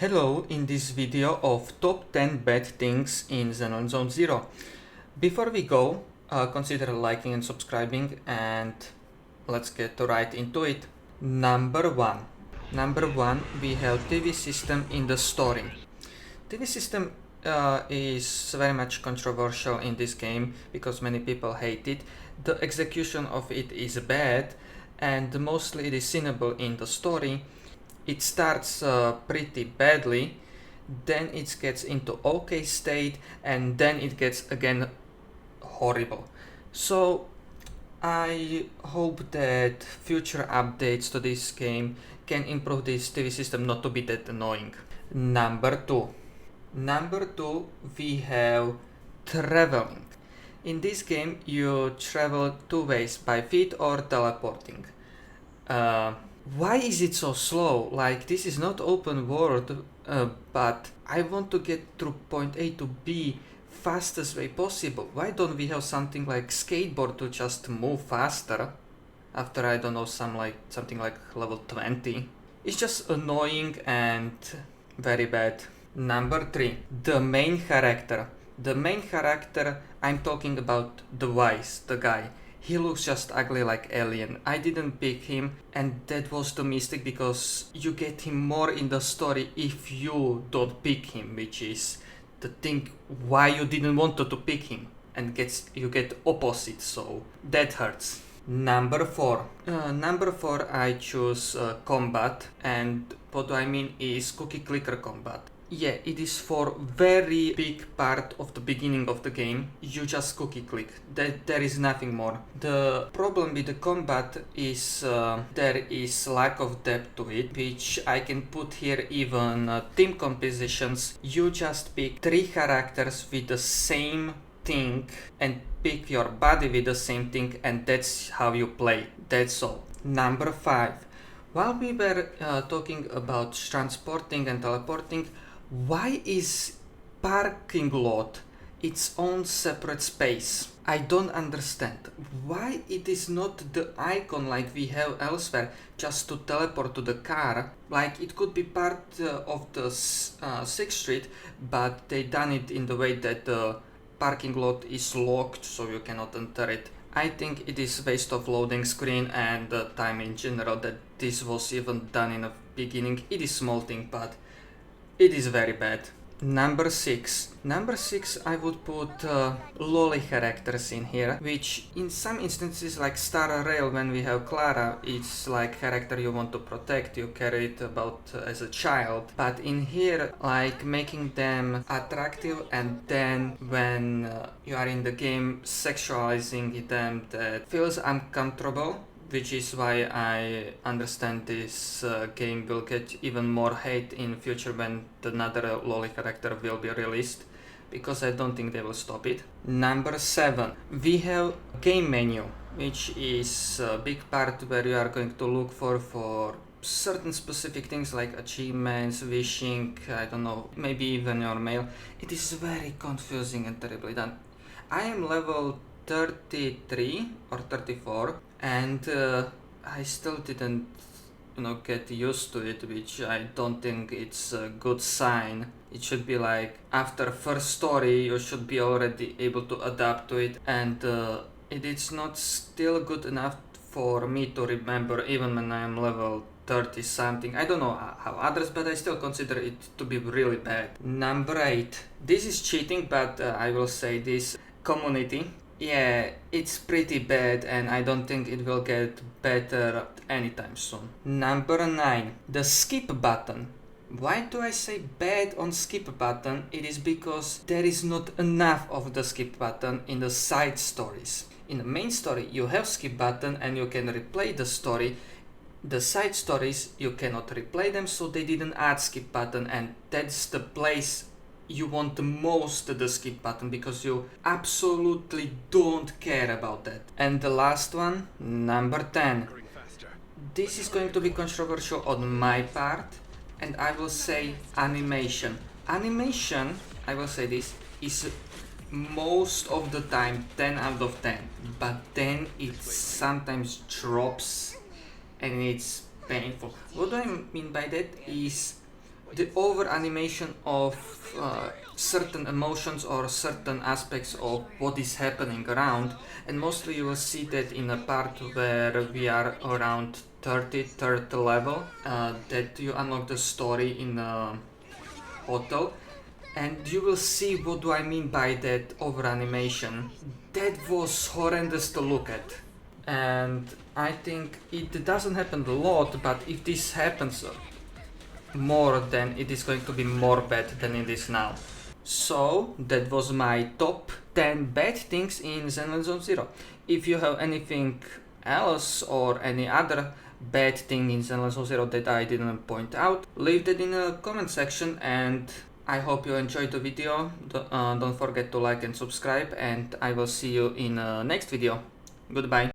Hello, in this video of top 10 bad things in Zenless Zone Zero. Before we go, consider liking and subscribing, and let's get right into it. Number one, we have TV system in the story. TV system is very much controversial in this game because many people hate it. The execution of it is bad, and mostly it is sinnable in the story. It starts pretty badly, then it gets into okay state, and then it gets again horrible. So I hope that future updates to this game can improve this TV system not to be that annoying. Number two, we have traveling. In this game you travel two ways, by feet or teleporting. Why is it so slow? Like, this is not open world, but I want to get through point A to B fastest way possible. Why don't we have something like skateboard to just move faster after, I don't know, something like level 20? It's just annoying and very bad. Number three, the main character. I'm talking about the Wise, the guy. He looks just ugly like alien. I didn't pick him, and that was the mistake because you get him more in the story if you don't pick him, which is the thing why you didn't want to pick him, and you get opposite, so that hurts. Number four, I choose combat, and what I mean is cookie clicker combat. Yeah, it is for very big part of the beginning of the game. You just cookie click. There is nothing more. The problem with the combat is there is lack of depth to it, which I can put here even team compositions. You just pick three characters with the same thing and pick your body with the same thing, and that's how you play. That's all. Number five. While we were talking about transporting and teleporting, why is parking lot its own separate space? I don't understand. Why it is not the icon like we have elsewhere just to teleport to the car? Like, it could be part of the 6th Street, but they done it in the way that the parking lot is locked so you cannot enter it. I think it is waste of loading screen and time in general that this was even done in the beginning. It is small thing, but it is very bad. Number six, I would put lolly characters in here, which in some instances, like Star Rail, when we have Clara, it's like character you want to protect, you carry it about as a child. But in here, like making them attractive, and then when you are in the game sexualizing them, that feels uncomfortable. Which is why I understand this game will get even more hate in future when another lolly character will be released, because I don't think they will stop it. Number 7, we have game menu, which is a big part where you are going to look for certain specific things like achievements, wishing, I don't know, maybe even your mail. It is very confusing and terribly done. I am level 33 or 34, and I still didn't get used to it, which I don't think it's a good sign. It should be like after first story you should be already able to adapt to it, and it is not still good enough for me to remember even when I am level 30 something. I don't know how others, but I still consider it to be really bad. Number 8, this is cheating, but I will say this: community. Yeah, it's pretty bad, and I don't think it will get better anytime soon. Number 9, the skip button. Why do I say bad on skip button? It is because there is not enough of the skip button in the side stories. In the main story you have skip button and you can replay the story. The side stories you cannot replay them, so they didn't add skip button, and that's the place you want the most the skip button, because you absolutely don't care about that. And the last one, number 10. This is going to be controversial on my part, and I will say animation. Animation, I will say this, is most of the time 10 out of 10, but then it sometimes drops and it's painful. What do I mean by that is the over animation of certain emotions or certain aspects of what is happening around, and mostly you will see that in a part where we are around 33rd level, that you unlock the story in a hotel, and you will see what do I mean by that over animation. That was horrendous to look at, and I think it doesn't happen a lot, but if this happens more, then it is going to be more bad than it is now. So that was my top 10 bad things in Zenless Zone Zero. If you have anything else or any other bad thing in Zenless Zone Zero that I didn't point out, leave that in the comment section, and I hope you enjoyed the video. Don't forget to like and subscribe, and I will see you in the next video. Goodbye.